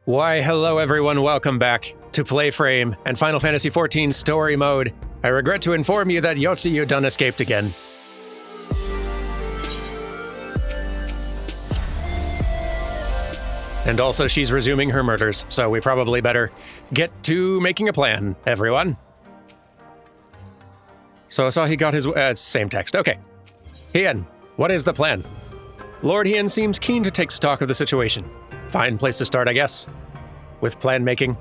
Why, hello everyone, welcome back to Playframe and Final Fantasy XIV Story Mode. I regret to inform you that Yotsuyu done escaped again. And also she's resuming her murders, so we probably better get to making a plan, everyone. So Asahi got his... same text, okay. Hien, what is the plan? Lord Hien seems keen to take stock of the situation. Fine place to start, I guess, with plan making.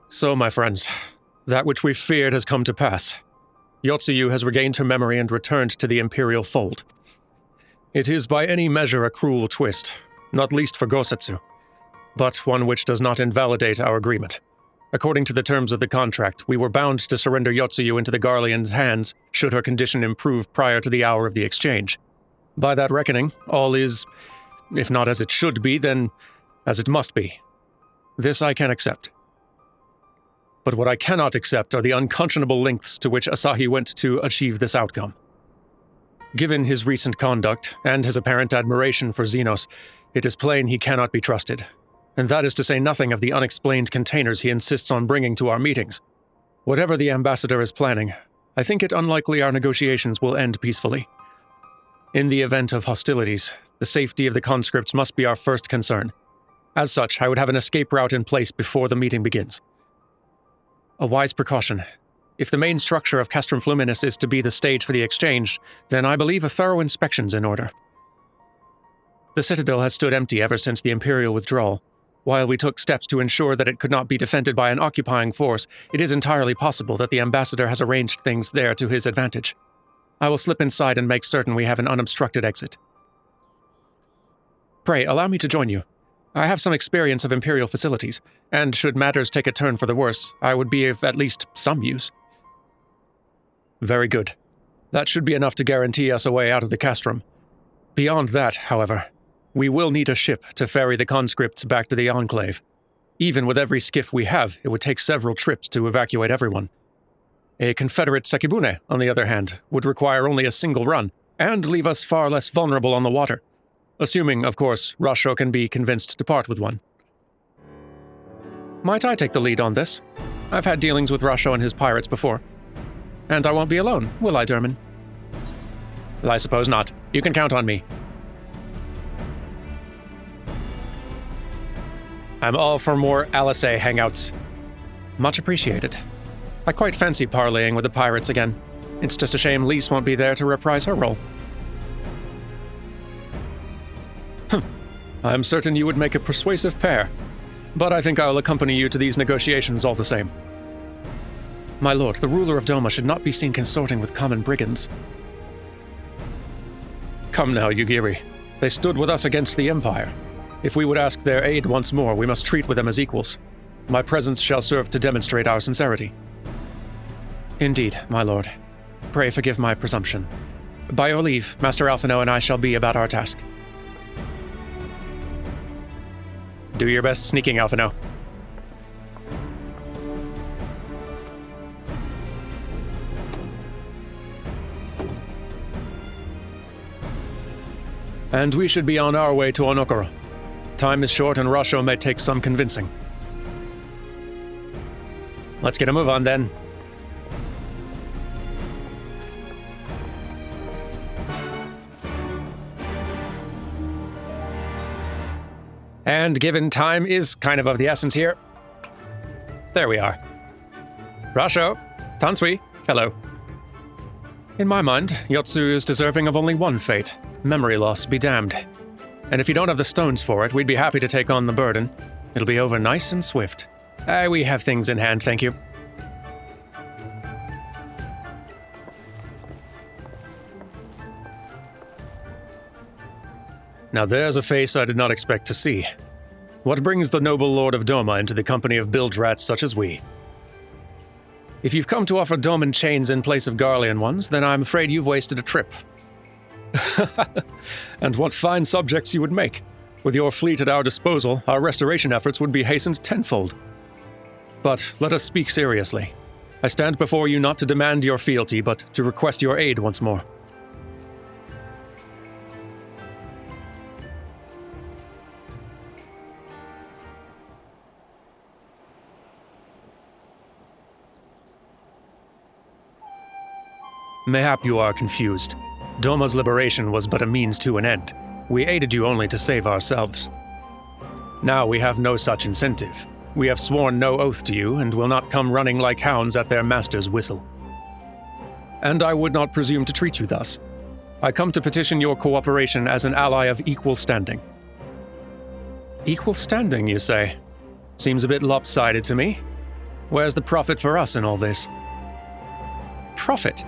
So, my friends, that which we feared has come to pass. Yotsuyu has regained her memory and returned to the Imperial fold. It is by any measure a cruel twist, not least for Gosetsu, but one which does not invalidate our agreement. According to the terms of the contract, we were bound to surrender Yotsuyu into the Garlean's hands should her condition improve prior to the hour of the exchange. By that reckoning, all is, if not as it should be, then as it must be. This I can accept. But what I cannot accept are the unconscionable lengths to which Asahi went to achieve this outcome. Given his recent conduct and his apparent admiration for Zenos, it is plain he cannot be trusted. And that is to say nothing of the unexplained containers he insists on bringing to our meetings. Whatever the ambassador is planning, I think it unlikely our negotiations will end peacefully. In the event of hostilities, the safety of the conscripts must be our first concern. As such, I would have an escape route in place before the meeting begins. A wise precaution. If the main structure of Castrum Fluminis is to be the stage for the exchange, then I believe a thorough inspection's in order. The citadel has stood empty ever since the Imperial withdrawal. While we took steps to ensure that it could not be defended by an occupying force, it is entirely possible that the ambassador has arranged things there to his advantage. I will slip inside and make certain we have an unobstructed exit. Pray, allow me to join you. I have some experience of Imperial facilities, and should matters take a turn for the worse, I would be of at least some use. Very good. That should be enough to guarantee us a way out of the castrum. Beyond that, however, we will need a ship to ferry the conscripts back to the Enclave. Even with every skiff we have, it would take several trips to evacuate everyone. A Confederate Sekibune, on the other hand, would require only a single run, and leave us far less vulnerable on the water. Assuming, of course, Rasho can be convinced to part with one. Might I take the lead on this? I've had dealings with Rasho and his pirates before. And I won't be alone, will I, Durman? Well, I suppose not. You can count on me. I'm all for more Alisei hangouts. Much appreciated. I quite fancy parleying with the pirates again. It's just a shame Lise won't be there to reprise her role. I'm certain you would make a persuasive pair, but I think I'll accompany you to these negotiations all the same. My lord, the ruler of Doma should not be seen consorting with common brigands. Come now, Yugiri. They stood with us against the Empire. If we would ask their aid once more, we must treat with them as equals. My presence shall serve to demonstrate our sincerity. Indeed, my lord. Pray forgive my presumption. By your leave, Master Alphino and I shall be about our task. Do your best sneaking, Alphino. And we should be on our way to Onokoro. Time is short and Rasho may take some convincing. Let's get a move on then. And given time is kind of the essence here. There we are. Rasho, Tansui, hello. In my mind, Yotsuyu is deserving of only one fate. Memory loss be damned. And if you don't have the stones for it, we'd be happy to take on the burden. It'll be over nice and swift. We have things in hand, thank you. Now there's a face I did not expect to see. What brings the noble lord of Doma into the company of bilge rats such as we? If you've come to offer Doman chains in place of Garlean ones, then I'm afraid you've wasted a trip. And what fine subjects you would make. With your fleet at our disposal, our restoration efforts would be hastened tenfold. But let us speak seriously. I stand before you not to demand your fealty, but to request your aid once more. Mayhap you are confused. Doma's liberation was but a means to an end. We aided you only to save ourselves. Now we have no such incentive. We have sworn no oath to you and will not come running like hounds at their master's whistle. And I would not presume to treat you thus. I come to petition your cooperation as an ally of equal standing. Equal standing, you say? Seems a bit lopsided to me. Where's the profit for us in all this? Profit?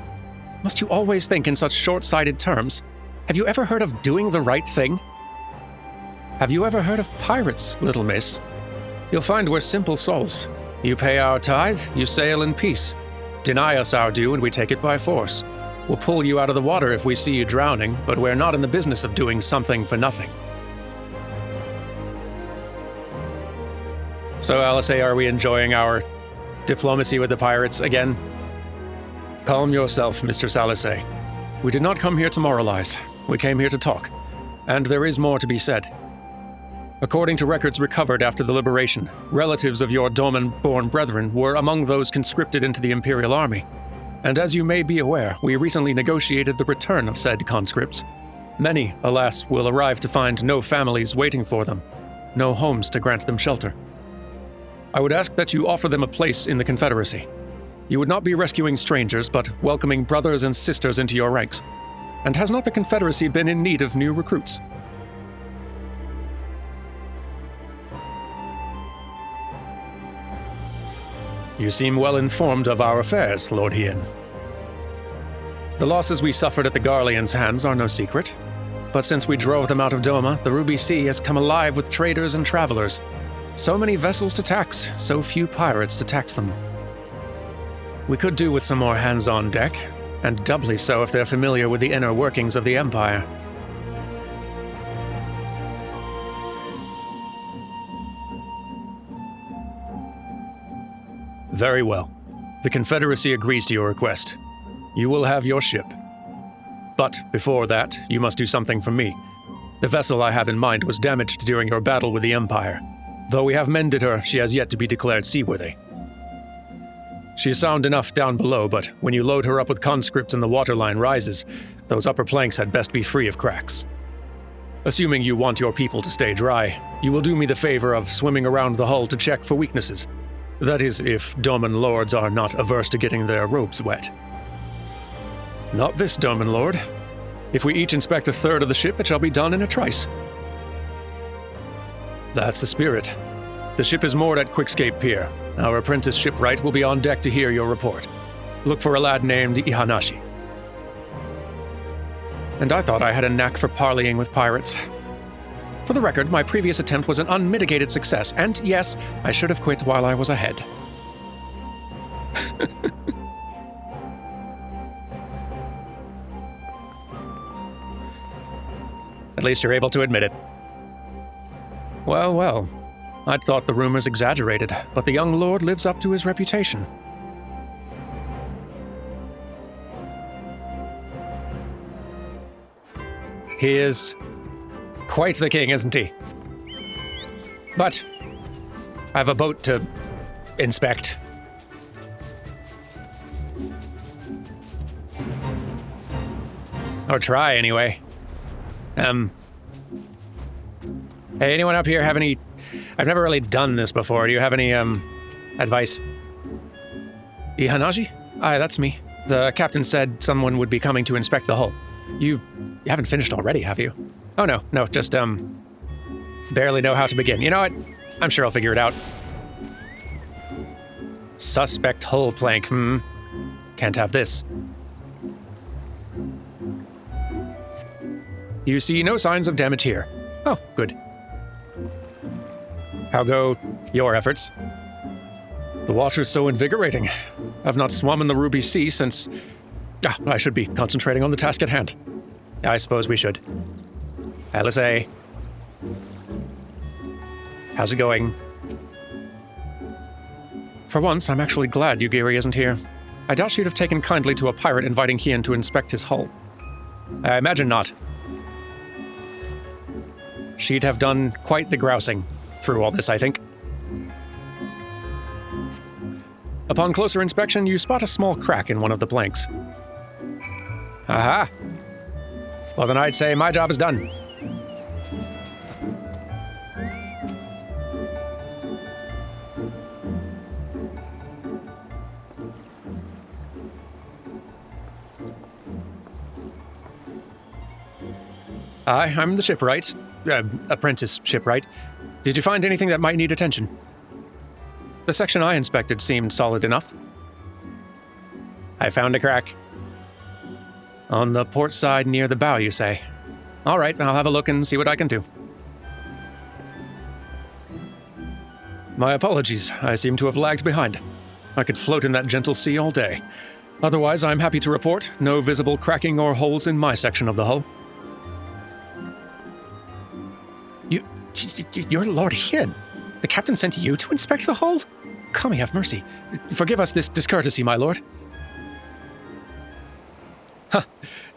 Must you always think in such short-sighted terms? Have you ever heard of doing the right thing? Have you ever heard of pirates, little miss? You'll find we're simple souls. You pay our tithe, you sail in peace. Deny us our due and we take it by force. We'll pull you out of the water if we see you drowning, but we're not in the business of doing something for nothing. So, Alisay, are we enjoying our diplomacy with the pirates again? Calm yourself, Mr. Alisay. We did not come here to moralize. We came here to talk. And there is more to be said. According to records recovered after the liberation, relatives of your Doman-born brethren were among those conscripted into the Imperial Army. And as you may be aware, we recently negotiated the return of said conscripts. Many, alas, will arrive to find no families waiting for them, no homes to grant them shelter. I would ask that you offer them a place in the Confederacy. You would not be rescuing strangers, but welcoming brothers and sisters into your ranks. And has not the Confederacy been in need of new recruits? You seem well informed of our affairs, Lord Hien. The losses we suffered at the Garleans' hands are no secret. But since we drove them out of Doma, the Ruby Sea has come alive with traders and travelers. So many vessels to tax, so few pirates to tax them. We could do with some more hands on deck, and doubly so if they're familiar with the inner workings of the Empire. Very well. The Confederacy agrees to your request. You will have your ship. But before that, you must do something for me. The vessel I have in mind was damaged during your battle with the Empire. Though we have mended her, she has yet to be declared seaworthy. She is sound enough down below, but when you load her up with conscripts and the waterline rises, those upper planks had best be free of cracks. Assuming you want your people to stay dry, you will do me the favor of swimming around the hull to check for weaknesses. That is, if Doman lords are not averse to getting their robes wet. Not this Doman lord. If we each inspect a third of the ship, it shall be done in a trice. That's the spirit. The ship is moored at Quickscape Pier. Our apprentice shipwright will be on deck to hear your report. Look for a lad named Ihanashi. And I thought I had a knack for parleying with pirates. For the record, my previous attempt was an unmitigated success, and yes, I should have quit while I was ahead. At least you're able to admit it. Well, well. I'd thought the rumors exaggerated, but the young lord lives up to his reputation. He is quite the king, isn't he? But I have a boat to inspect. Or try, anyway. Hey, anyone up here have any... I've never really done this before. Do you have any, advice? Ihanashi? Aye, that's me. The captain said someone would be coming to inspect the hull. You haven't finished already, have you? Oh, no, just, barely know how to begin. You know what? I'm sure I'll figure it out. Suspect hull plank, Can't have this. You see no signs of damage here. Oh, good. How go your efforts? The water's so invigorating. I've not swum in the Ruby Sea since... I should be concentrating on the task at hand. I suppose we should. Alisay. How's it going? For once, I'm actually glad Yugiri isn't here. I doubt she'd have taken kindly to a pirate inviting Hien to inspect his hull. I imagine not. She'd have done quite the grousing through all this, I think. Upon closer inspection, you spot a small crack in one of the planks. Aha! Well, then I'd say my job is done. I'm the shipwright. Apprentice shipwright. Did you find anything that might need attention? The section I inspected seemed solid enough. I found a crack. On the port side near the bow, you say? All right, I'll have a look and see what I can do. My apologies, I seem to have lagged behind. I could float in that gentle sea all day. Otherwise, I'm happy to report no visible cracking or holes in my section of the hull. You're Lord Hien. The captain sent you to inspect the hull? Kami have mercy. Forgive us this discourtesy, my lord. Huh,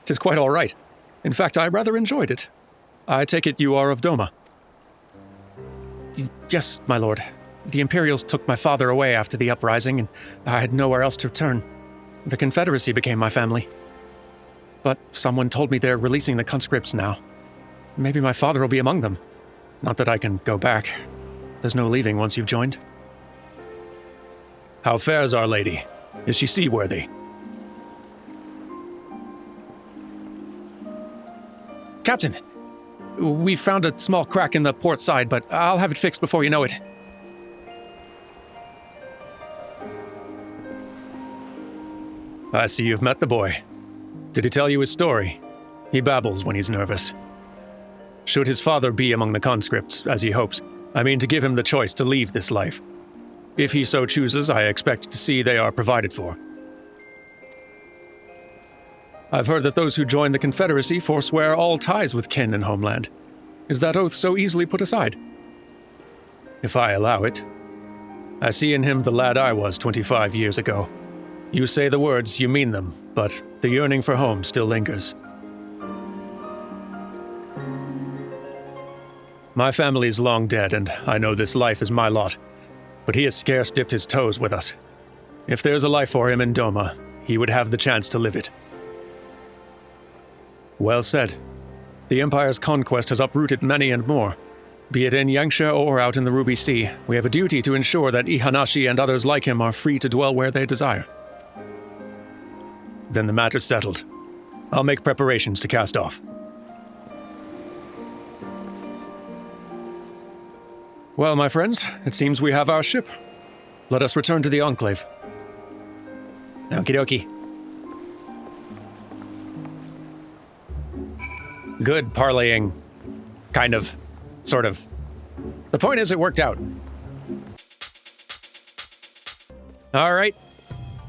'tis quite all right. In fact, I rather enjoyed it. I take it you are of Doma. Yes, my lord. The Imperials took my father away after the uprising, and I had nowhere else to turn. The Confederacy became my family. But someone told me they're releasing the conscripts now. Maybe my father will be among them. Not that I can go back. There's no leaving once you've joined. How fares Our Lady? Is she seaworthy? Captain, we found a small crack in the port side, but I'll have it fixed before you know it. I see you've met the boy. Did he tell you his story? He babbles when he's nervous. Should his father be among the conscripts, as he hopes, I mean to give him the choice to leave this life. If he so chooses, I expect to see they are provided for. I've heard that those who join the Confederacy forswear all ties with kin and homeland. Is that oath so easily put aside? If I allow it. I see in him the lad I was 25 years ago. You say the words, you mean them, but the yearning for home still lingers. My family's long dead, and I know this life is my lot, but he has scarce dipped his toes with us. If there's a life for him in Doma, he would have the chance to live it. Well said. The Empire's conquest has uprooted many and more. Be it in Yangsha or out in the Ruby Sea, we have a duty to ensure that Ihanashi and others like him are free to dwell where they desire. Then the matter's settled. I'll make preparations to cast off. Well, my friends, it seems we have our ship. Let us return to the Enclave. Okie dokie. Good parlaying. Kind of. Sort of. The point is, it worked out. All right.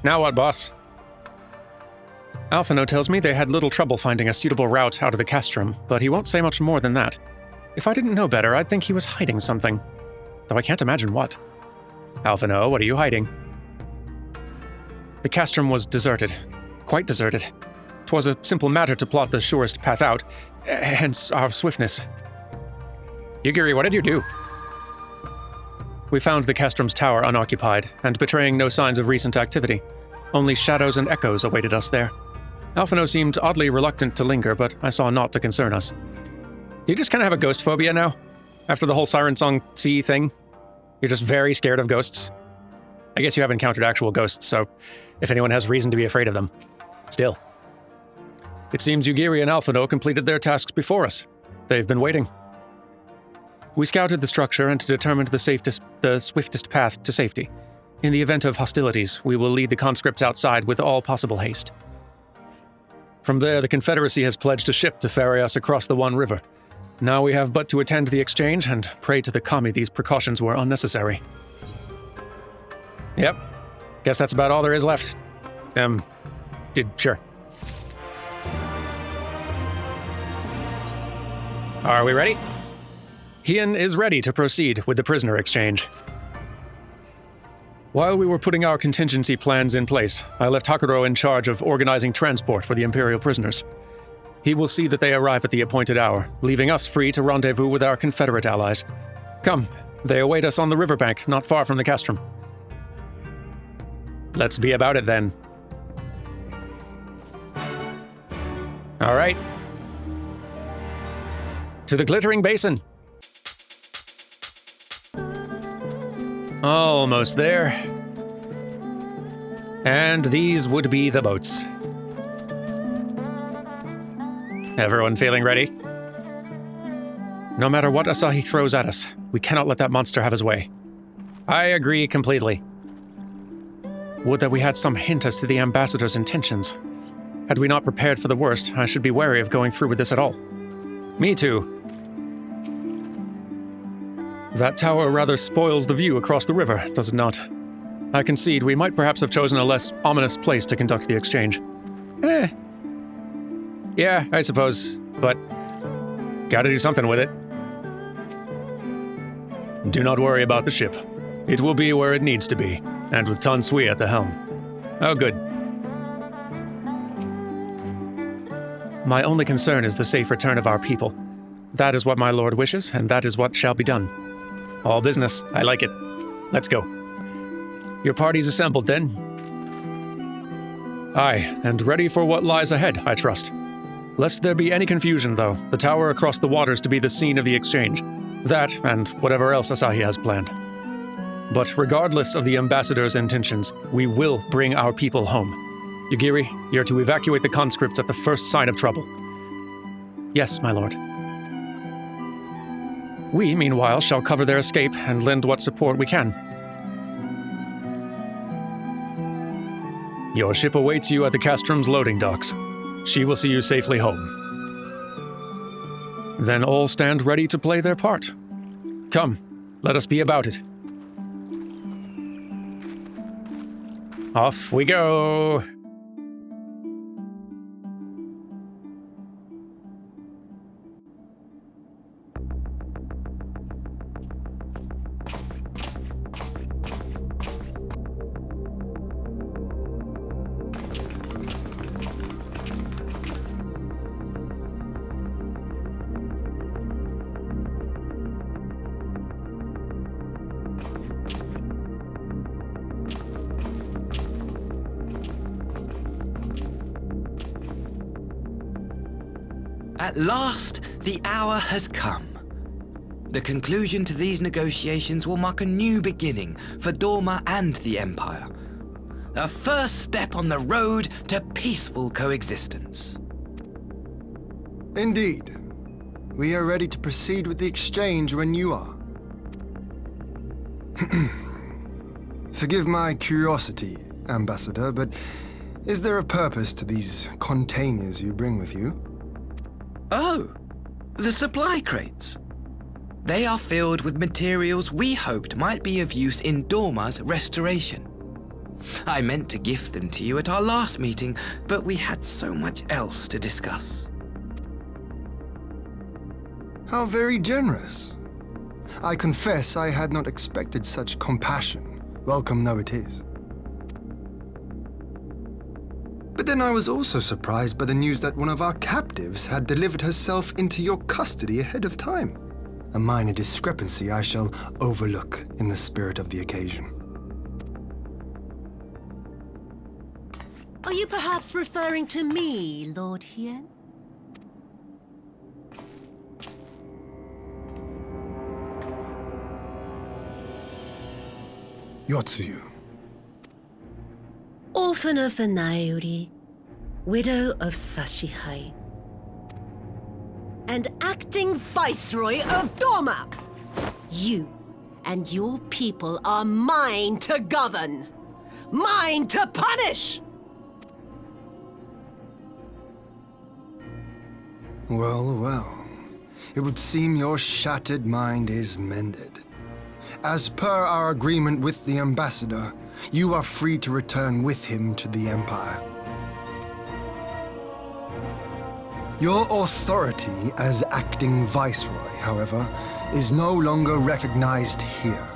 Now what, boss? Alphino tells me they had little trouble finding a suitable route out of the castrum, but he won't say much more than that. If I didn't know better, I'd think he was hiding something. Though I can't imagine what. Alphino, what are you hiding? The castrum was deserted. Quite deserted. 'Twas a simple matter to plot the surest path out, hence our swiftness. Yugiri, what did you do? We found the castrum's tower unoccupied, and betraying no signs of recent activity. Only shadows and echoes awaited us there. Alphino seemed oddly reluctant to linger, but I saw naught to concern us. Do you just kind of have a ghost phobia now? After the whole Siren Song Sea thing? You're just very scared of ghosts? I guess you haven't encountered actual ghosts, so if anyone has reason to be afraid of them. Still. It seems Yugiri and Alphino completed their tasks before us. They've been waiting. We scouted the structure and determined the swiftest path to safety. In the event of hostilities, we will lead the conscripts outside with all possible haste. From there, the Confederacy has pledged a ship to ferry us across the One River. Now we have but to attend the exchange and pray to the Kami these precautions were unnecessary. Yep. Guess that's about all there is left. Sure. Are we ready? Hien is ready to proceed with the prisoner exchange. While we were putting our contingency plans in place, I left Hakuro in charge of organizing transport for the Imperial prisoners. He will see that they arrive at the appointed hour, leaving us free to rendezvous with our Confederate allies. Come, they await us on the riverbank, not far from the castrum. Let's be about it then. All right. To the glittering basin. Almost there. And these would be the boats. Everyone feeling ready? No matter what Asahi throws at us, we cannot let that monster have his way. I agree completely. Would that we had some hint as to the ambassador's intentions. Had we not prepared for the worst, I should be wary of going through with this at all. Me too. That tower rather spoils the view across the river, does it not? I concede we might perhaps have chosen a less ominous place to conduct the exchange. Yeah, I suppose, but gotta do something with it. Do not worry about the ship. It will be where it needs to be, and with Tan Sui at the helm. Oh, good. My only concern is the safe return of our people. That is what my lord wishes, and that is what shall be done. All business. I like it. Let's go. Your party's assembled, then? Aye, and ready for what lies ahead, I trust. Lest there be any confusion, though, the tower across the waters to be the scene of the exchange. That, and whatever else Asahi has planned. But regardless of the ambassador's intentions, we will bring our people home. Yugiri, you're to evacuate the conscripts at the first sign of trouble. Yes, my lord. We, meanwhile, shall cover their escape and lend what support we can. Your ship awaits you at the Castrum's loading docks. She will see you safely home. Then all stand ready to play their part. Come, let us be about it. Off we go! At last, the hour has come. The conclusion to these negotiations will mark a new beginning for Dorma and the Empire. A first step on the road to peaceful coexistence. Indeed. We are ready to proceed with the exchange when you are. Forgive my curiosity, Ambassador, but is there a purpose to these containers you bring with you? Oh, the supply crates. They are filled with materials we hoped might be of use in Dorma's restoration. I meant to gift them to you at our last meeting, but we had so much else to discuss. How very generous. I confess I had not expected such compassion. Welcome though it is. But then I was also surprised by the news that one of our captives had delivered herself into your custody ahead of time. A minor discrepancy I shall overlook in the spirit of the occasion. Are you perhaps referring to me, Lord Hien? Yotsuyu. Orphan of the Nairi, widow of Sashihai, and acting Viceroy of Dorma! You and your people are mine to govern! Mine to punish! Well, well. It would seem your shattered mind is mended. As per our agreement with the Ambassador, you are free to return with him to the Empire. Your authority as acting Viceroy, however, is no longer recognized here.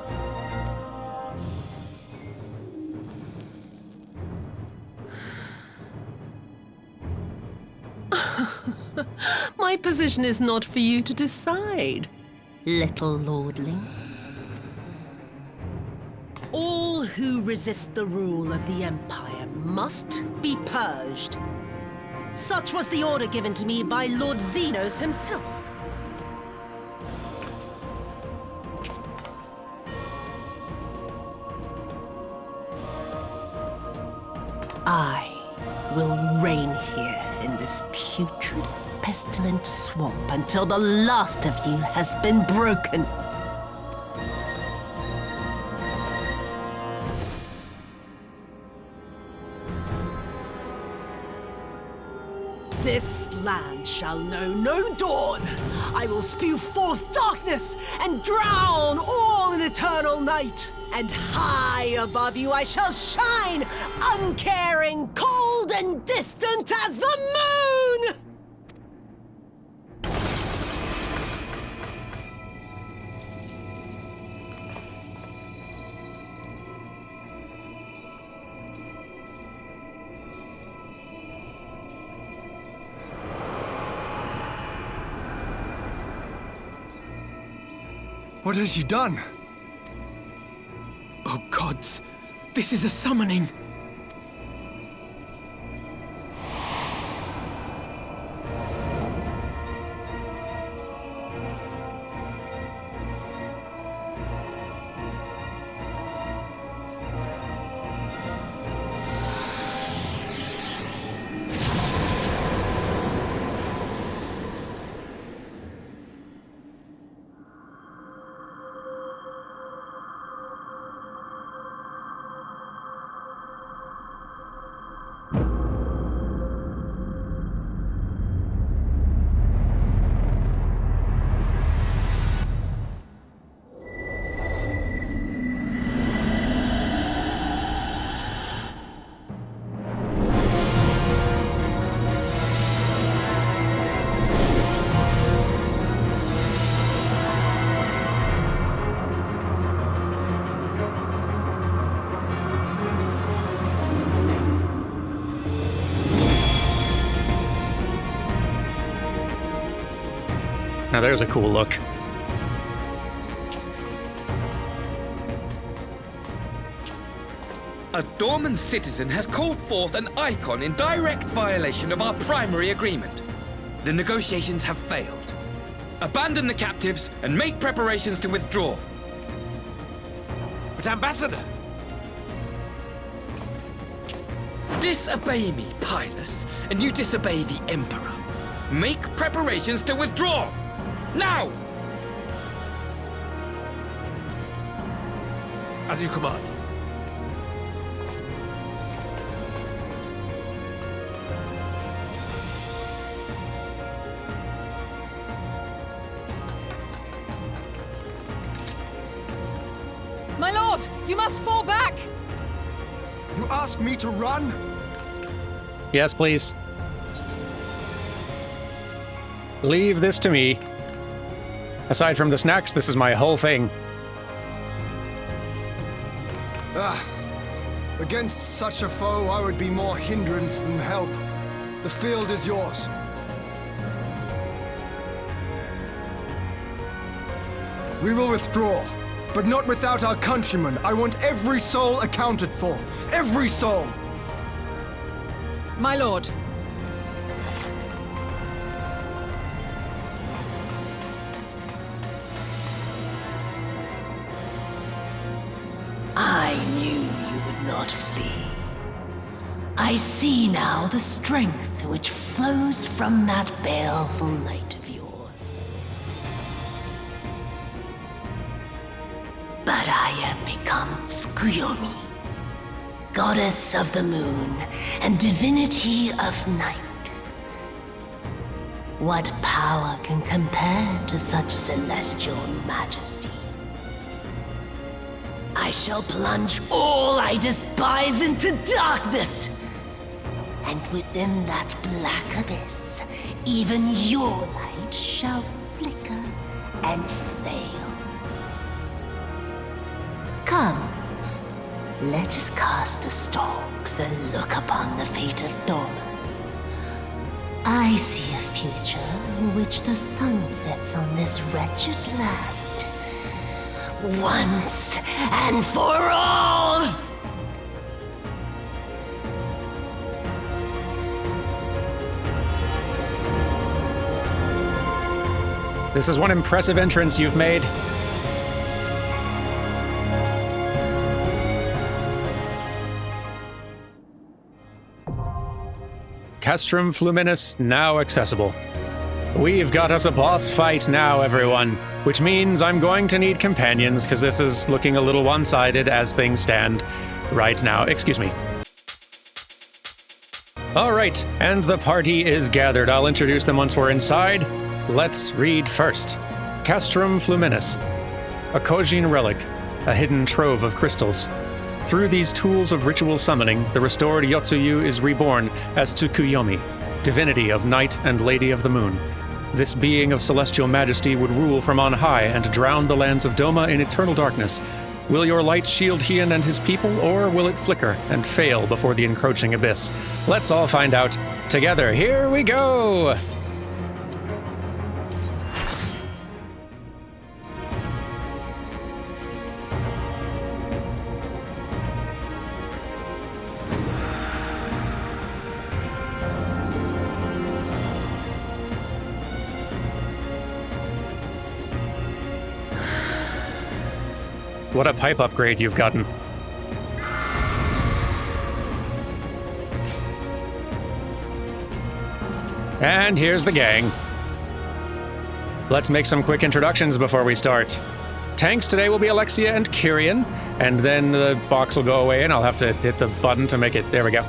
My position is not for you to decide, little lordling. All who resist the rule of the Empire must be purged. Such was the order given to me by Lord Xenos himself. I will reign here in this putrid, pestilent swamp until the last of you has been broken. This land shall know no dawn. I will spew forth darkness and drown all in eternal night. And high above you I shall shine, uncaring, cold and distant as the moon! What has she done? Oh gods, this is a summoning. Now there's a cool look. A Dorman citizen has called forth an icon in direct violation of our primary agreement. The negotiations have failed. Abandon the captives and make preparations to withdraw. But Ambassador! Disobey me, Pylus, and you disobey the Emperor. Make preparations to withdraw! Now! As you command. My lord, you must fall back! You ask me to run? Yes, please. Leave this to me. Aside from the snacks, this is my whole thing. Against such a foe, I would be more hindrance than help. The field is yours. We will withdraw, but not without our countrymen. I want every soul accounted for. Every soul! My lord. I knew you would not flee. I see now the strength which flows from that baleful light of yours. But I have become Tsukuyomi, goddess of the moon and divinity of night. What power can compare to such celestial majesty? I shall plunge all I despise into darkness. And within that black abyss, even your light shall flicker and fail. Come, let us cast the stalks and look upon the fate of Dorman. I see a future in which the sun sets on this wretched land. Once and for all! This is one impressive entrance you've made. Castrum Fluminis now accessible. We've got us a boss fight now, everyone, which means I'm going to need companions because this is looking a little one-sided as things stand right now. Excuse me. All right, and the party is gathered. I'll introduce them once we're inside. Let's read first. Castrum Fluminis, a Kojin relic, a hidden trove of crystals. Through these tools of ritual summoning, the restored Yotsuyu is reborn as Tsukuyomi, divinity of night and lady of the moon. This being of celestial majesty would rule from on high and drown the lands of Doma in eternal darkness. Will your light shield Hien and his people, or will it flicker and fail before the encroaching abyss? Let's all find out together. Here we go! What a pipe upgrade you've gotten. And here's the gang. Let's make some quick introductions before we start. Tanks today will be Alexia and Kyrian, and then the box will go away and I'll have to hit the button to make it, there we go.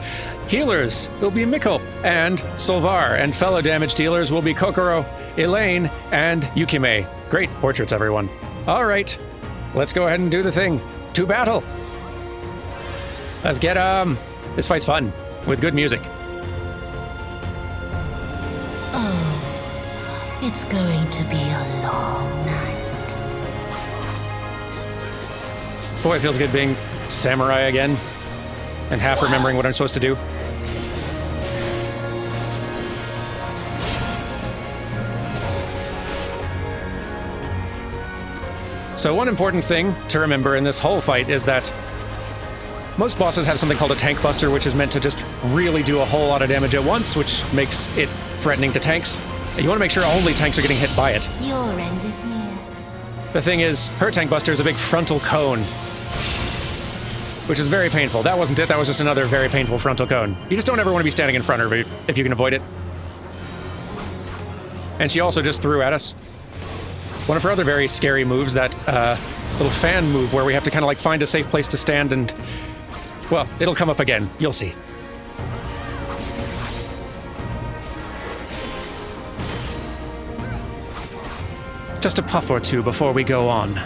Healers will be Mikkel and Solvar, and fellow damage dealers will be Kokoro, Elaine, and Yukime. Great portraits, everyone. All right. Let's go ahead and do the thing. To battle! Let's get, this fight's fun, with good music. Oh, it's going to be a long night. Boy, it feels good being samurai again, and half remembering what I'm supposed to do. So one important thing to remember in this whole fight is that most bosses have something called a tank buster, which is meant to just really do a whole lot of damage at once, which makes it threatening to tanks. You want to make sure only tanks are getting hit by it. Your end is near. The thing is, her tank buster is a big frontal cone, which is very painful. That wasn't it, that was just another very painful frontal cone. You just don't ever want to be standing in front of her if you can avoid it. And she also just threw at us one of her other very scary moves, that little fan move where we have to kind of like find a safe place to stand and, well, it'll come up again. You'll see. Just a puff or two before we go on.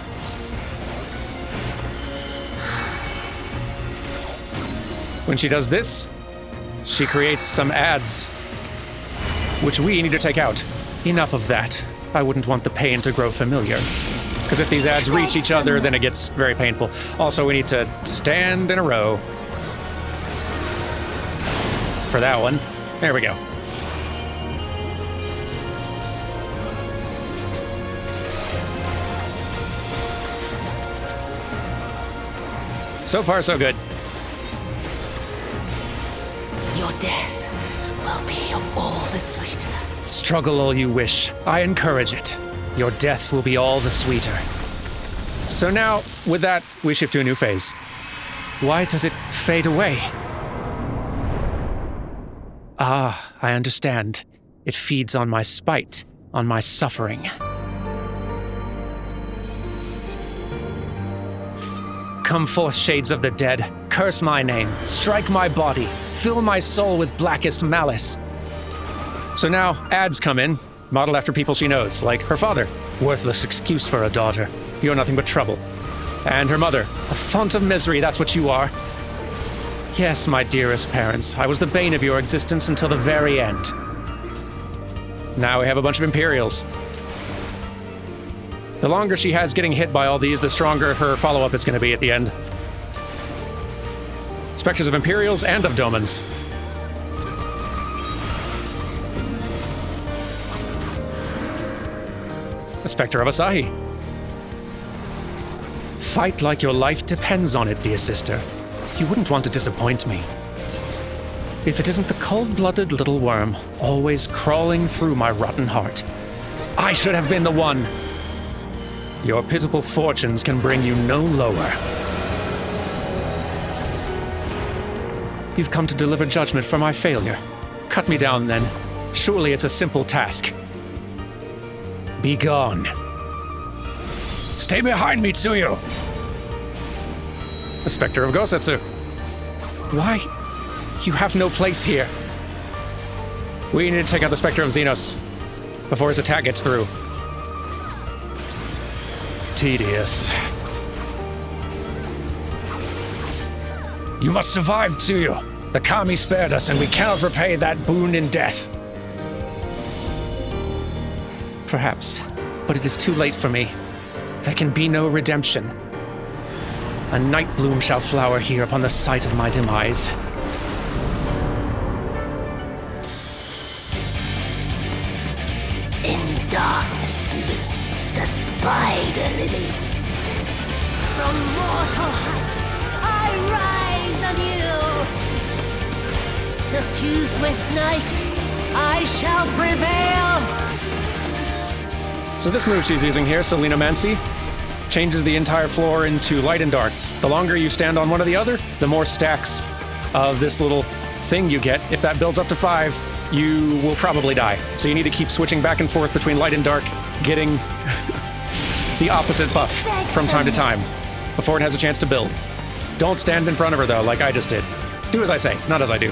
When she does this, she creates some ads, which we need to take out. Enough of that. I wouldn't want the pain to grow familiar. Because if these ads reach each other, then it gets very painful. Also, we need to stand in a row. For that one. There we go. So far, so good. Your death will be all the sweeter. Struggle all you wish. I encourage it. Your death will be all the sweeter. So now, with that, we shift to a new phase. Why does it fade away? Ah, I understand. It feeds on my spite, on my suffering. Come forth, shades of the dead. Curse my name. Strike my body. Fill my soul with blackest malice. So now, ads come in, modeled after people she knows, like her father. Worthless excuse for a daughter. You're nothing but trouble. And her mother. A font of misery, that's what you are. Yes, my dearest parents, I was the bane of your existence until the very end. Now we have a bunch of Imperials. The longer she has getting hit by all these, the stronger her follow-up is going to be at the end. Spectres of Imperials and of Domans. A Spectre of Asahi. Fight like your life depends on it, dear sister. You wouldn't want to disappoint me. If it isn't the cold-blooded little worm, always crawling through my rotten heart. I should have been the one. Your pitiful fortunes can bring you no lower. You've come to deliver judgment for my failure. Cut me down, then. Surely it's a simple task. Be gone. Stay behind me, Tsuyu! The Spectre of Gosetsu. Why? You have no place here. We need to take out the Spectre of Xenos before his attack gets through. Tedious. You must survive, Tsuyu. The Kami spared us, and we cannot repay that boon in death. Perhaps, but it is too late for me. There can be no redemption. A night bloom shall flower here upon the site of my demise. In darkness blooms the spider lily. From mortal heights, I rise anew. Suffused with night, I shall prevail. So this move she's using here, Selenomancy, changes the entire floor into light and dark. The longer you stand on one or the other, the more stacks of this little thing you get. If that builds up to 5, you will probably die. So you need to keep switching back and forth between light and dark, getting the opposite buff from time to time before it has a chance to build. Don't stand in front of her, though, like I just did. Do as I say, not as I do.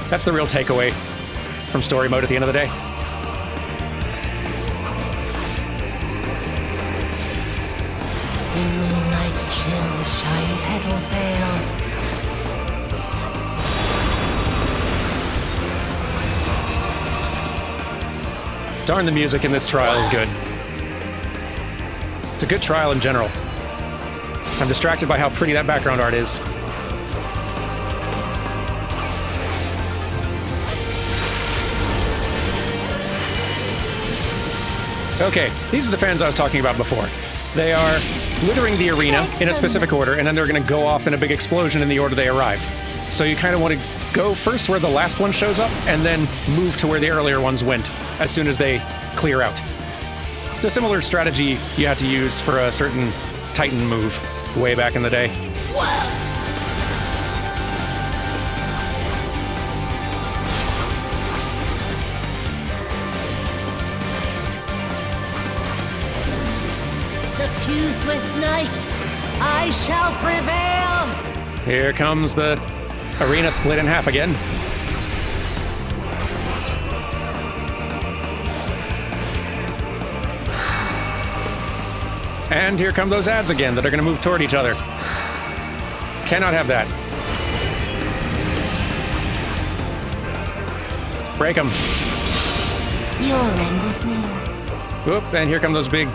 That's the real takeaway from story mode at the end of the day. Moonlight's chill, shiny petals veil. Darn, the music in this trial is good. It's a good trial in general. I'm distracted by how pretty that background art is. Okay, these are the fans I was talking about before. They are littering the arena in a specific order, and then they're going to go off in a big explosion in the order they arrive. So you kind of want to go first where the last one shows up, and then move to where the earlier ones went as soon as they clear out. It's a similar strategy you had to use for a certain Titan move way back in the day. Suffused with night, I shall prevail. Here comes the arena split in half again. And here come those ads again that are going to move toward each other. Cannot have that. Break them. Your end is near. Oop, and here come those big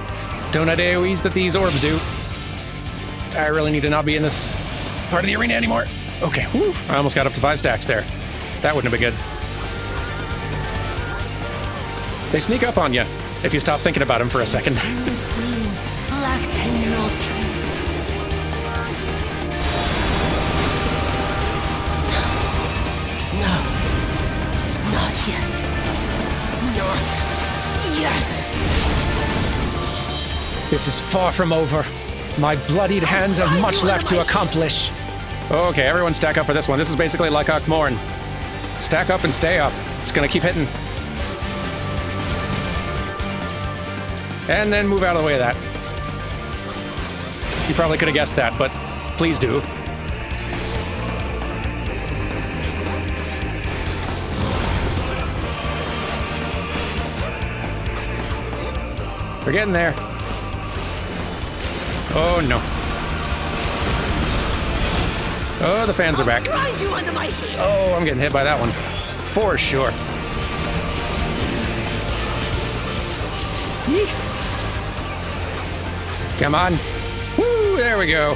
donut AoEs that these orbs do. I really need to not be in this part of the arena anymore. Okay, whew, I almost got up to 5 stacks there. That wouldn't have been good. They sneak up on you if you stop thinking about them for a second. Endless green, black tendrils train. No. Not yet. Not yet. This is far from over. My bloodied hands have much left to accomplish. Okay, everyone stack up for this one. This is basically like Akmorn. Stack up and stay up. It's gonna keep hitting. And then move out of the way of that. You probably could have guessed that, but please do. We're getting there. Oh no. Oh, the fans are back. Grind you under my heel. Oh, I'm getting hit by that one. For sure. Yeet. Come on. Woo, there we go.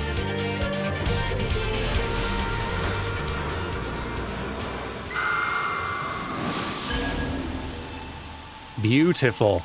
Beautiful.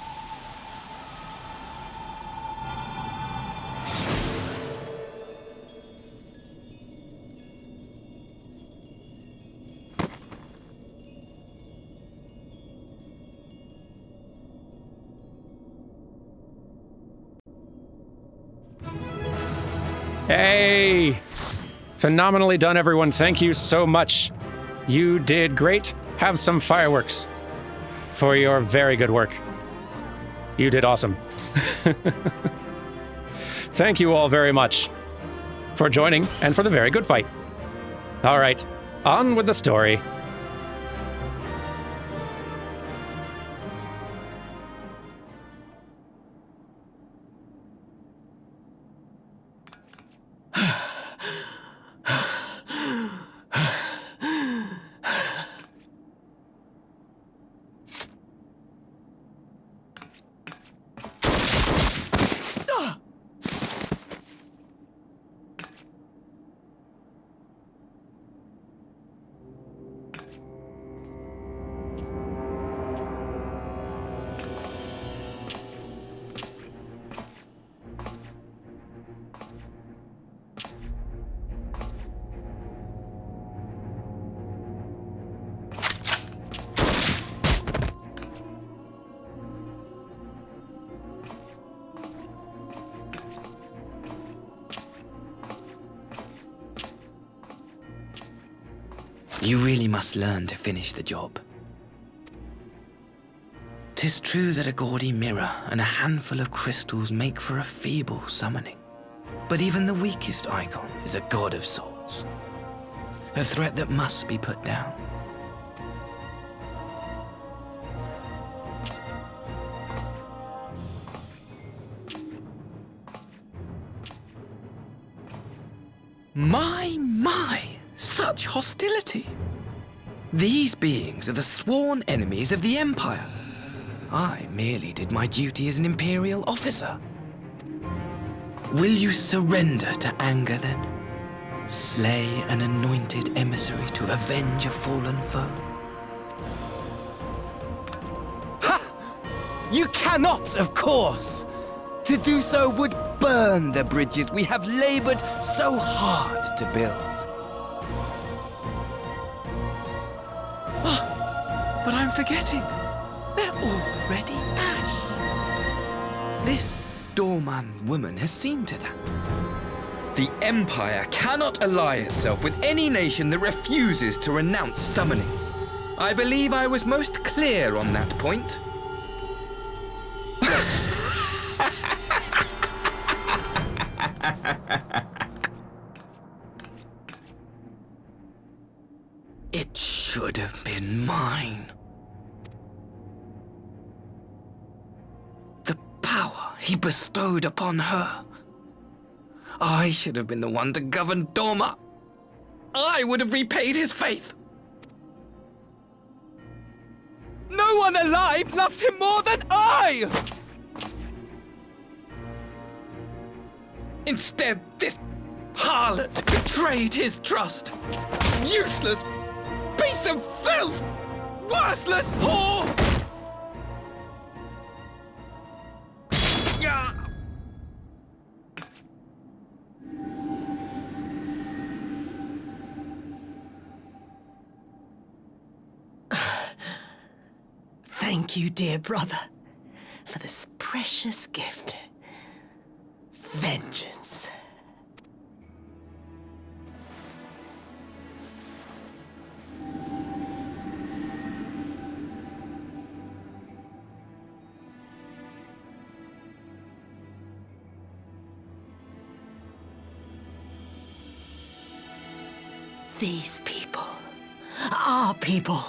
Hey! Phenomenally done, everyone. Thank you so much. You did great. Have some fireworks for your very good work. You did awesome. Thank you all very much for joining and for the very good fight. All right, on with the story. You really must learn to finish the job. 'Tis true that a gaudy mirror and a handful of crystals make for a feeble summoning. But even the weakest icon is a god of sorts. A threat that must be put down. My, such hostility! These beings are the sworn enemies of the Empire. I merely did my duty as an Imperial officer. Will you surrender to anger then? Slay an anointed emissary to avenge a fallen foe? Ha! You cannot, of course! To do so would burn the bridges we have labored so hard to build. But I'm forgetting. They're already ash. This Dorman woman has seen to that. The Empire cannot ally itself with any nation that refuses to renounce summoning. I believe I was most clear on that point. It should have been mine. The power he bestowed upon her. I should have been the one to govern Dorma. I would have repaid his faith. No one alive loves him more than I! Instead, this harlot betrayed his trust. Useless piece of filth! Worthless whore! Thank you, dear brother, for this precious gift. Vengeance. These people, our people,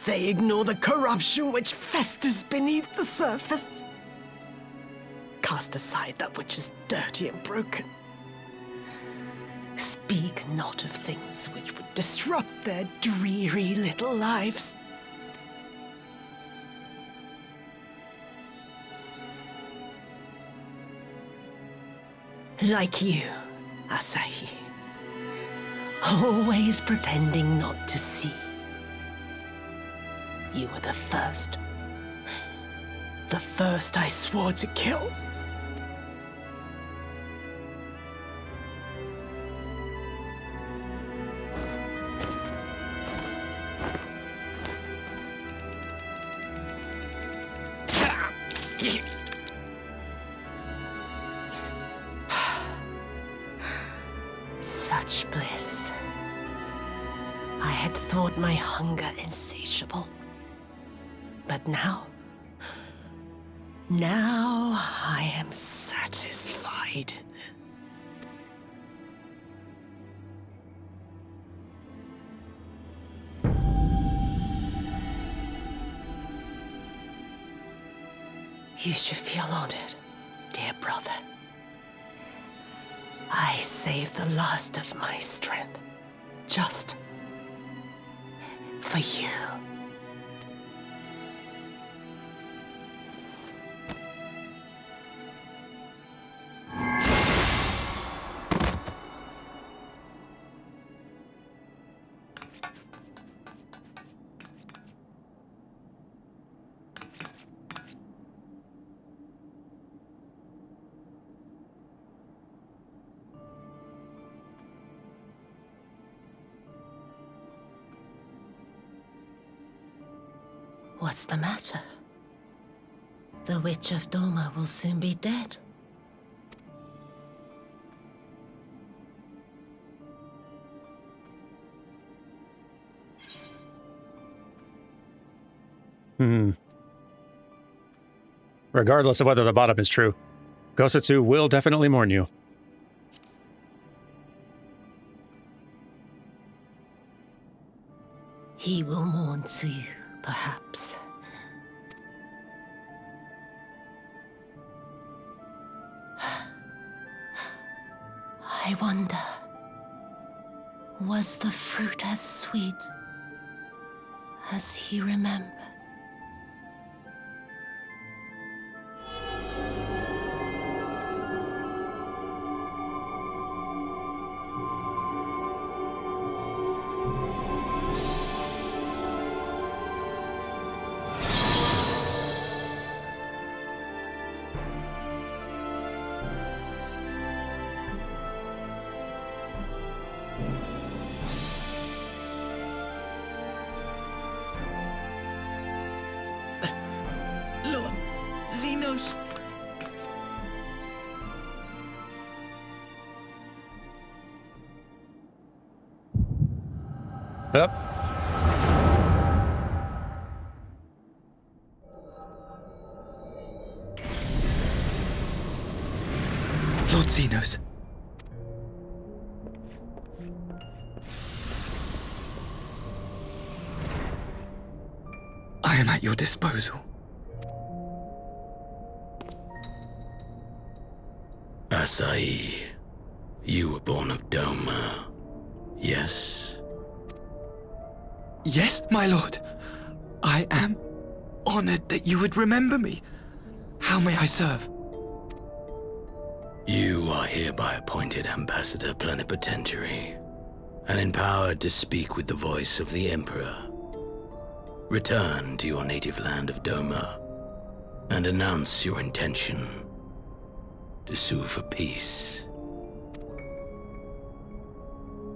they ignore the corruption which festers beneath the surface. Cast aside that which is dirty and broken. Speak not of things which would disrupt their dreary little lives. Like you, Asahi. Always pretending not to see. You were the first. The first I swore to kill. thought my hunger insatiable. But now I am satisfied. You should feel honored, dear brother. I saved the last of my strength, just for you. What's the matter? The Witch of Doma will soon be dead. Regardless of whether the bottom is true, Gosetsu will definitely mourn you. He will mourn too, perhaps. I wonder, was the fruit as sweet as he remembered? Lord Zenos. Yep. Lord Zenos. I am at your disposal. Asai, you were born of Doma, yes? Yes, my lord. I am honored that you would remember me. How may I serve? You are hereby appointed Ambassador Plenipotentiary, and empowered to speak with the voice of the Emperor. Return to your native land of Doma, and announce your intention to sue for peace.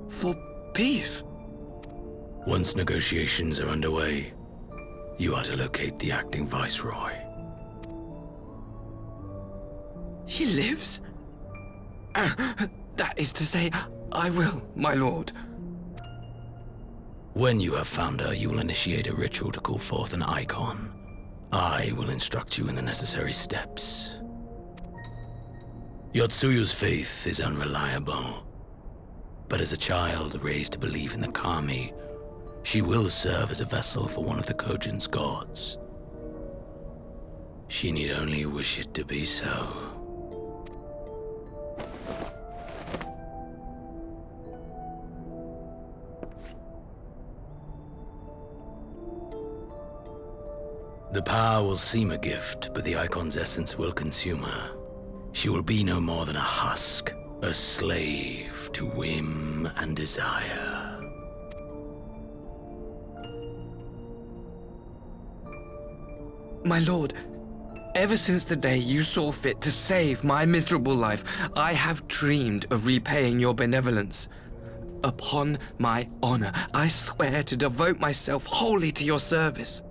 For peace? Once negotiations are underway, you are to locate the acting Viceroy. She lives? That is to say, I will, my lord. When you have found her, you will initiate a ritual to call forth an icon. I will instruct you in the necessary steps. Yotsuyu's faith is unreliable, but as a child raised to believe in the Kami, she will serve as a vessel for one of the Kojin's gods. She need only wish it to be so. The power will seem a gift, but the icon's essence will consume her. She will be no more than a husk, a slave to whim and desire. My lord, ever since the day you saw fit to save my miserable life, I have dreamed of repaying your benevolence. Upon my honor, I swear to devote myself wholly to your service.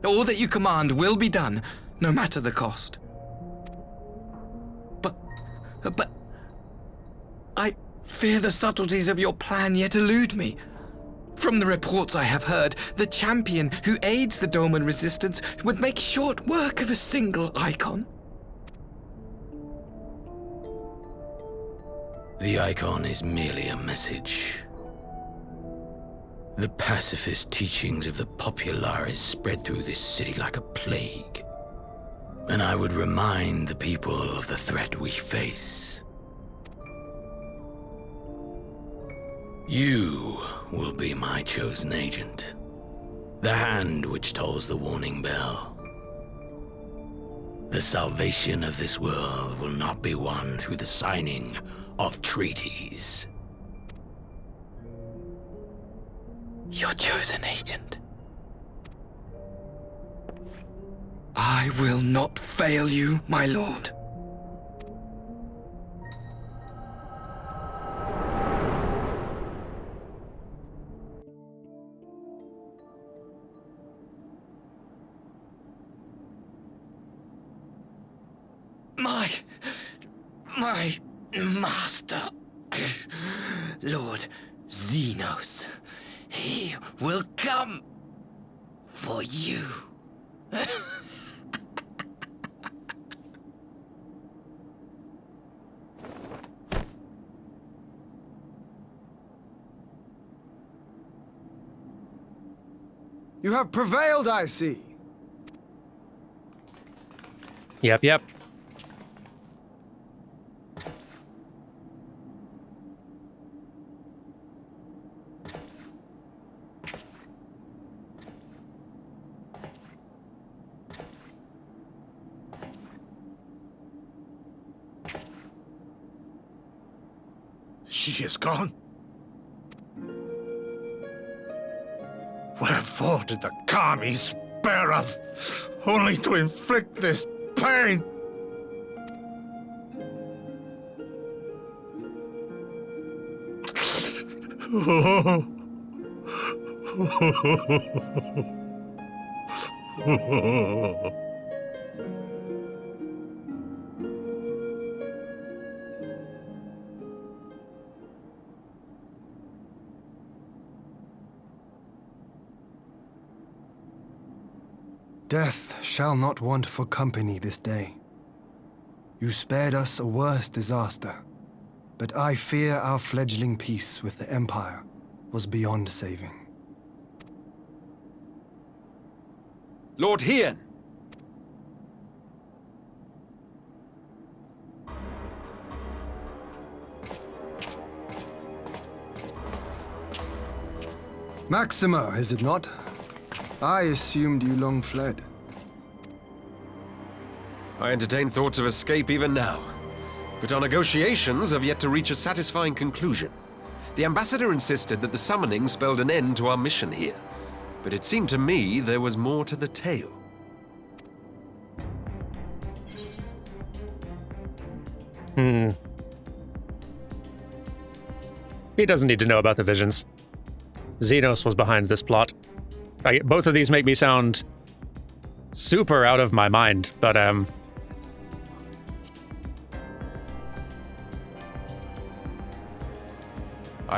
All that you command will be done, no matter the cost. But I fear the subtleties of your plan yet elude me. From the reports I have heard, the champion who aids the Doman resistance would make short work of a single icon. The icon is merely a message. The pacifist teachings of the Populares spread through this city like a plague. And I would remind the people of the threat we face. You will be my chosen agent. The hand which tolls the warning bell. The salvation of this world will not be won through the signing of treaties. Your chosen agent. I will not fail you, my lord. My master, Lord Zenos, he will come for you. You have prevailed, I see. Yep. She is gone. Wherefore did the Kami spare us, only to inflict this pain? Death shall not want for company this day. You spared us a worse disaster, but I fear our fledgling peace with the Empire was beyond saving. Lord Hien! Maxima, is it not? I assumed you long fled. I entertain thoughts of escape even now, but our negotiations have yet to reach a satisfying conclusion. The ambassador insisted that the summoning spelled an end to our mission here, but it seemed to me there was more to the tale. He doesn't need to know about the visions. Zenos was behind this plot. Both of these make me sound super out of my mind, but I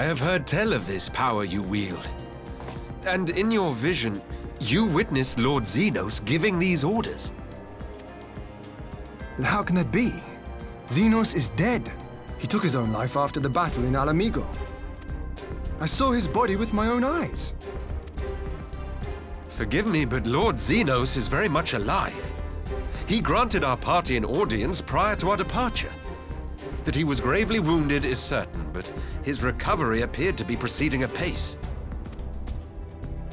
have heard tell of this power you wield. And in your vision, you witnessed Lord Zenos giving these orders. How can that be? Zenos is dead. He took his own life after the battle in Alamigo. I saw his body with my own eyes. Forgive me, but Lord Zenos is very much alive. He granted our party an audience prior to our departure. That he was gravely wounded is certain, but his recovery appeared to be proceeding apace.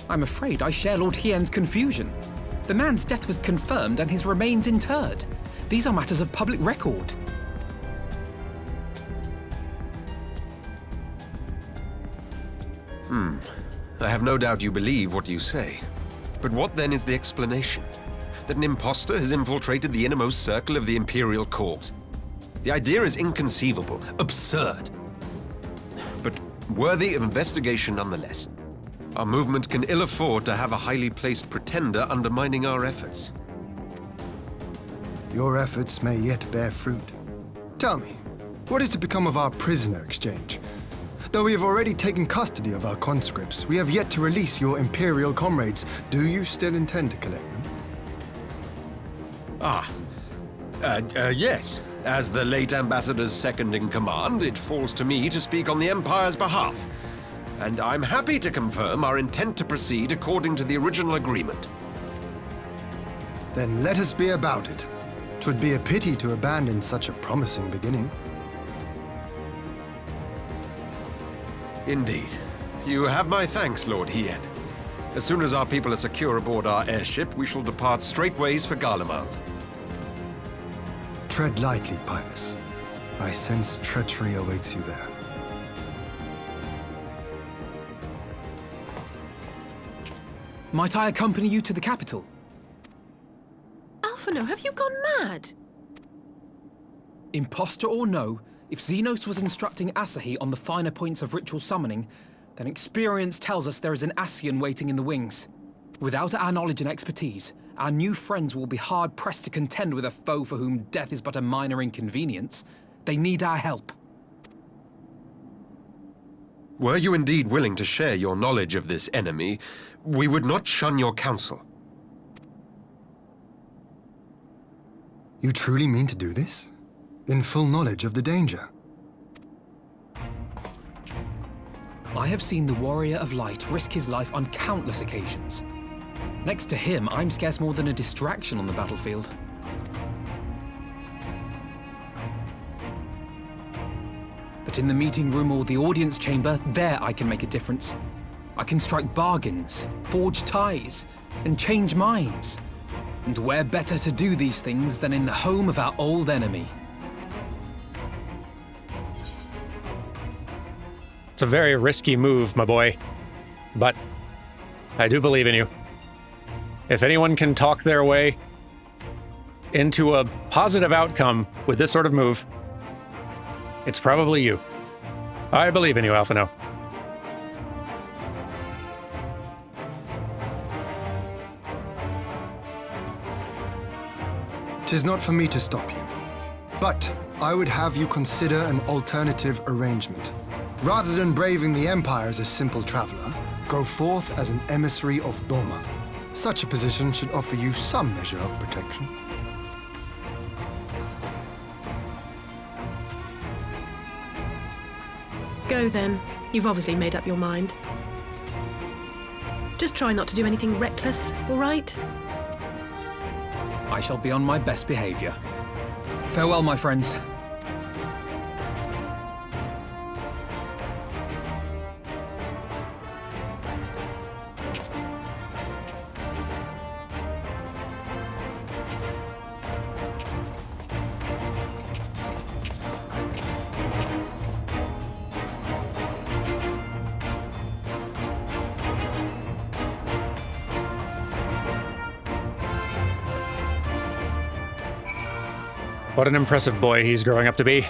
I'm afraid I share Lord Hien's confusion. The man's death was confirmed and his remains interred. These are matters of public record. I have no doubt you believe what you say. But what then is the explanation? That an impostor has infiltrated the innermost circle of the Imperial Court? The idea is inconceivable, absurd. But worthy of investigation nonetheless. Our movement can ill afford to have a highly placed pretender undermining our efforts. Your efforts may yet bear fruit. Tell me, what is to become of our prisoner exchange? Though we have already taken custody of our conscripts, we have yet to release your Imperial comrades. Do you still intend to collect them? Yes. As the late Ambassador's second in command, it falls to me to speak on the Empire's behalf. And I'm happy to confirm our intent to proceed according to the original agreement. Then let us be about it. 'Twould be a pity to abandon such a promising beginning. Indeed. You have my thanks, Lord Hien. As soon as our people are secure aboard our airship, we shall depart straightways for Garlemald. Tread lightly, Pybus. I sense treachery awaits you there. Might I accompany you to the capital? Alphino, have you gone mad? Imposter or no, if Xenos was instructing Asahi on the finer points of ritual summoning, then experience tells us there is an Ascian waiting in the wings. Without our knowledge and expertise, our new friends will be hard-pressed to contend with a foe for whom death is but a minor inconvenience. They need our help. Were you indeed willing to share your knowledge of this enemy, we would not shun your counsel. You truly mean to do this? In full knowledge of the danger? I have seen the Warrior of Light risk his life on countless occasions. Next to him, I'm scarce more than a distraction on the battlefield. But in the meeting room or the audience chamber, there I can make a difference. I can strike bargains, forge ties, and change minds. And where better to do these things than in the home of our old enemy? It's a very risky move, my boy. But I do believe in you. If anyone can talk their way into a positive outcome with this sort of move, it's probably you. I believe in you, Alphino. 'Tis not for me to stop you. But I would have you consider an alternative arrangement. Rather than braving the Empire as a simple traveler, go forth as an emissary of Doma. Such a position should offer you some measure of protection. Go then. You've obviously made up your mind. Just try not to do anything reckless, all right? I shall be on my best behavior. Farewell, my friends. What an impressive boy he's growing up to be.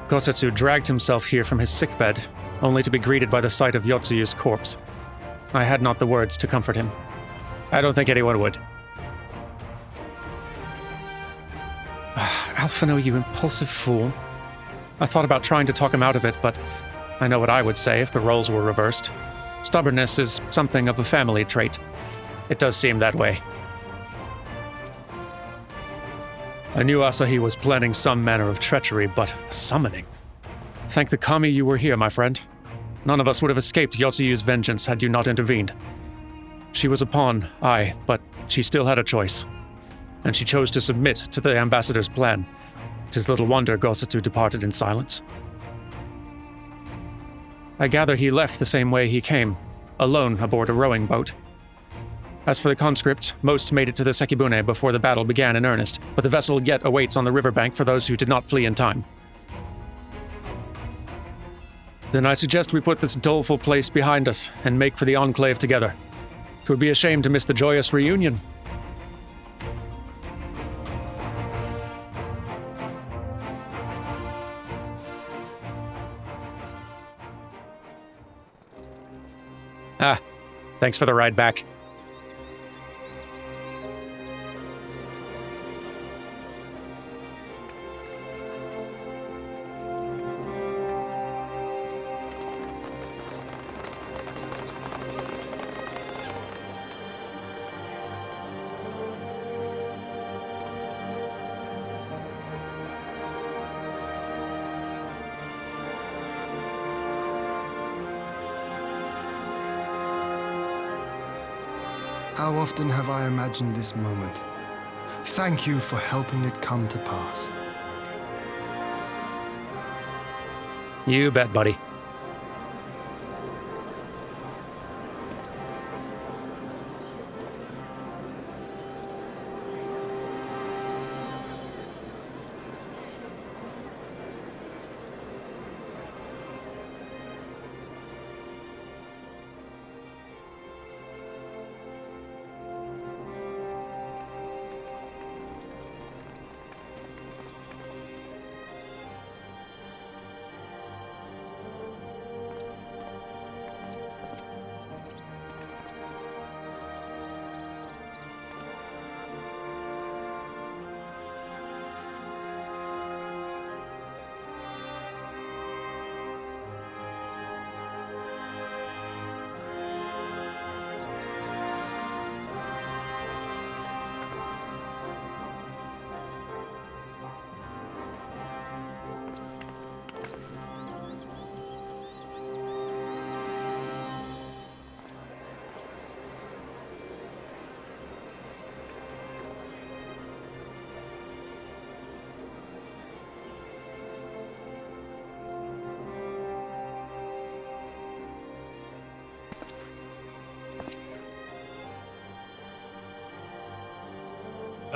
Gosetsu dragged himself here from his sickbed, only to be greeted by the sight of Yotsuyu's corpse. I had not the words to comfort him. I don't think anyone would. Alphino, you impulsive fool. I thought about trying to talk him out of it, but I know what I would say if the roles were reversed. Stubbornness is something of a family trait. It does seem that way. I knew Asahi was planning some manner of treachery, but summoning. Thank the kami you were here, my friend. None of us would have escaped Yotsuyu's vengeance had you not intervened. She was a pawn, aye, but she still had a choice. And she chose to submit to the ambassador's plan. 'Tis little wonder Gosetsu departed in silence. I gather he left the same way he came, alone aboard a rowing boat. As for the conscript, most made it to the Sekibune before the battle began in earnest, but the vessel yet awaits on the riverbank for those who did not flee in time. Then I suggest we put this doleful place behind us and make for the Enclave together. 'Twould be a shame to miss the joyous reunion. Thanks for the ride back. How often have I imagined this moment? Thank you for helping it come to pass. You bet, buddy.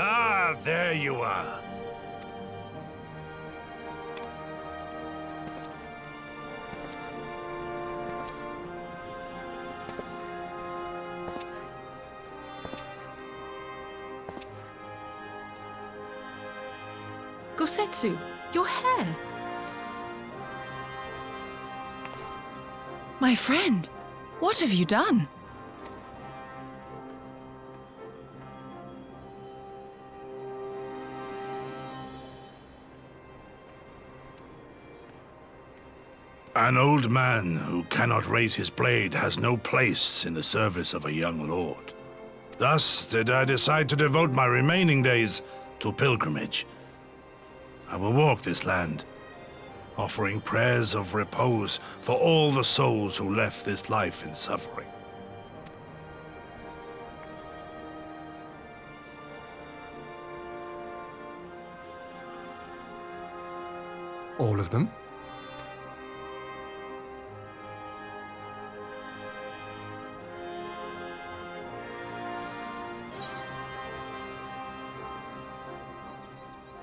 Ah, there you are. Gosetsu, your hair. My friend, what have you done? An old man who cannot raise his blade has no place in the service of a young lord. Thus did I decide to devote my remaining days to pilgrimage. I will walk this land, offering prayers of repose for all the souls who left this life in suffering. All of them?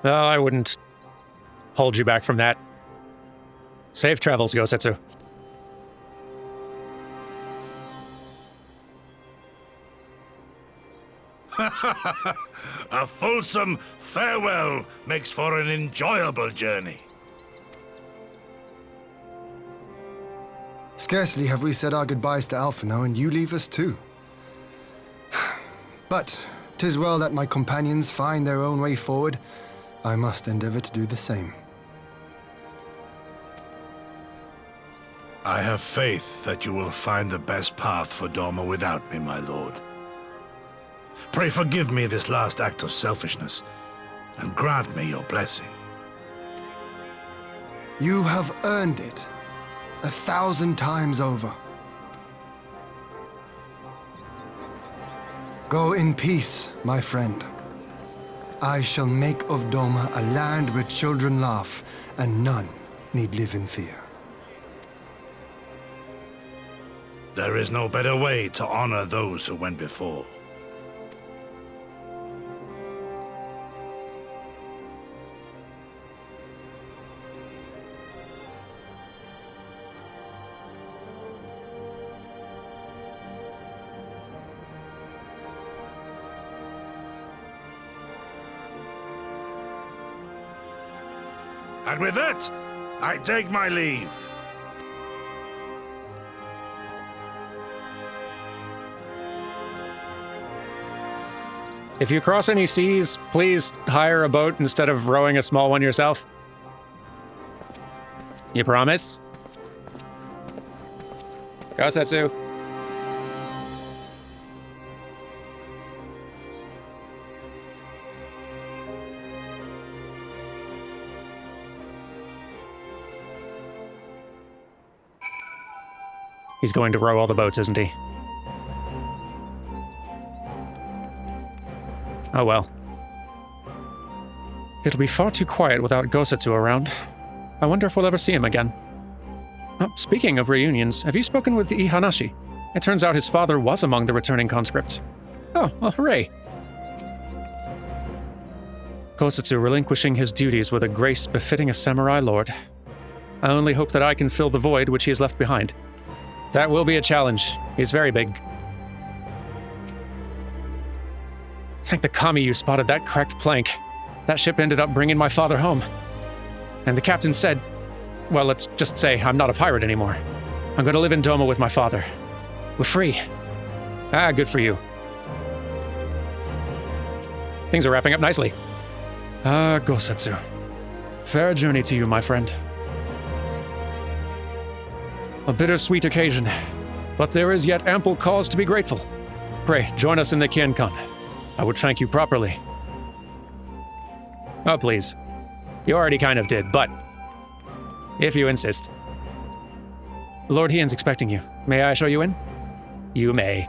I wouldn't hold you back from that. Safe travels, Gosetsu. A fulsome farewell makes for an enjoyable journey. Scarcely have we said our goodbyes to Alphinaud, and you leave us too. But 'tis well that my companions find their own way forward. I must endeavor to do the same. I have faith that you will find the best path for Doma without me, my lord. Pray forgive me this last act of selfishness, and grant me your blessing. You have earned it 1,000 times over. Go in peace, my friend. I shall make of Doma a land where children laugh and none need live in fear. There is no better way to honor those who went before. And with that, I take my leave. If you cross any seas, please hire a boat instead of rowing a small one yourself. You promise? Gosetsu. He's going to row all the boats, isn't he? Oh well. It'll be far too quiet without Gosetsu around. I wonder if we'll ever see him again. Oh, speaking of reunions, have you spoken with Ihanashi? It turns out his father was among the returning conscripts. Oh, well, hooray. Gosetsu relinquishing his duties with a grace befitting a samurai lord. I only hope that I can fill the void which he has left behind. That will be a challenge. He's very big. Thank the kami you spotted that cracked plank. That ship ended up bringing my father home. And the captain said, well, let's just say I'm not a pirate anymore. I'm going to live in Doma with my father. We're free. Ah, good for you. Things are wrapping up nicely. Ah, Gosetsu. Fair journey to you, my friend. A bittersweet occasion, but there is yet ample cause to be grateful. Pray, join us in the Kienkan. I would thank you properly. Oh, please. You already kind of did, but if you insist. Lord Hien's expecting you. May I show you in? You may.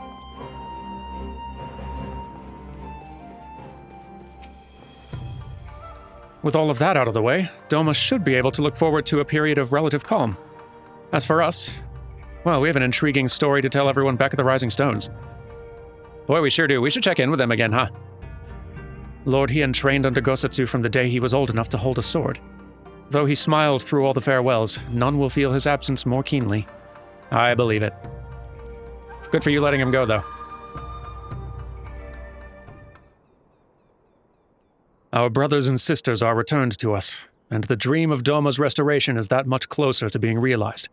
With all of that out of the way, Doma should be able to look forward to a period of relative calm. As for us, well, we have an intriguing story to tell everyone back at the Rising Stones. Boy, we sure do. We should check in with them again, huh? Lord Hien trained under Gosetsu from the day he was old enough to hold a sword. Though he smiled through all the farewells, none will feel his absence more keenly. I believe it. Good for you letting him go, though. Our brothers and sisters are returned to us, and the dream of Doma's restoration is that much closer to being realized.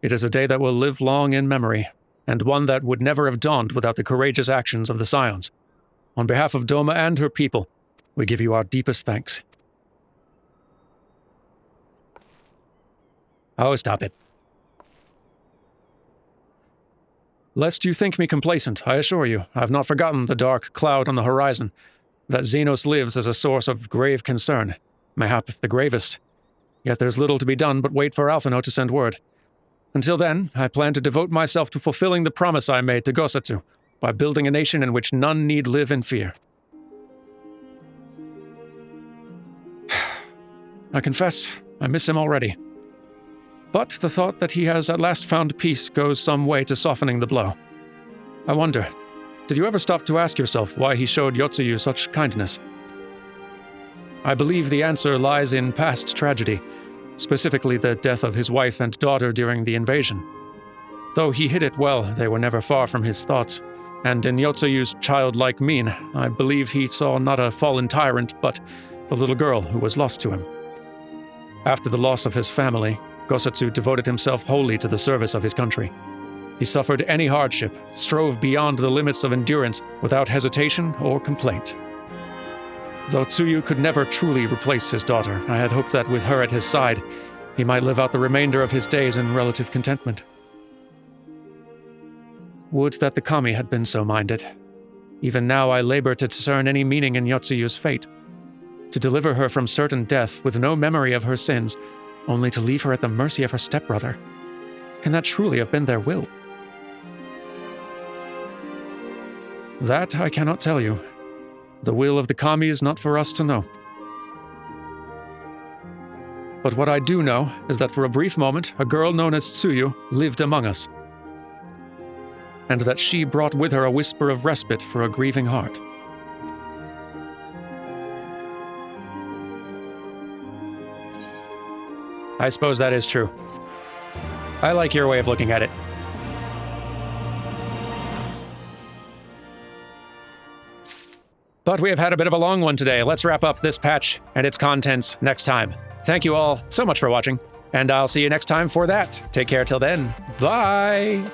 It is a day that will live long in memory, and one that would never have dawned without the courageous actions of the Scions. On behalf of Doma and her people, we give you our deepest thanks. Oh, stop it. Lest you think me complacent, I assure you, I have not forgotten the dark cloud on the horizon. That Xenos lives as a source of grave concern, mayhap the gravest. Yet there's little to be done but wait for Alphinaud to send word. Until then, I plan to devote myself to fulfilling the promise I made to Gosetsu, by building a nation in which none need live in fear. I confess, I miss him already. But the thought that he has at last found peace goes some way to softening the blow. I wonder, did you ever stop to ask yourself why he showed Yotsuyu such kindness? I believe the answer lies in past tragedy, specifically the death of his wife and daughter during the invasion. Though he hid it well, they were never far from his thoughts, and in Yotsuyu's childlike mien, I believe he saw not a fallen tyrant, but the little girl who was lost to him. After the loss of his family, Gosetsu devoted himself wholly to the service of his country. He suffered any hardship, strove beyond the limits of endurance, without hesitation or complaint. Though Tsuyu could never truly replace his daughter, I had hoped that with her at his side, he might live out the remainder of his days in relative contentment. Would that the kami had been so minded. Even now I labor to discern any meaning in Yotsuyu's fate. To deliver her from certain death with no memory of her sins, only to leave her at the mercy of her stepbrother. Can that truly have been their will? That I cannot tell you. The will of the kami is not for us to know. But what I do know is that for a brief moment, a girl known as Tsuyu lived among us, and that she brought with her a whisper of respite for a grieving heart. I suppose that is true. I like your way of looking at it. But we have had a bit of a long one today. Let's wrap up this patch and its contents next time. Thank you all so much for watching, and I'll see you next time for that. Take care till then. Bye!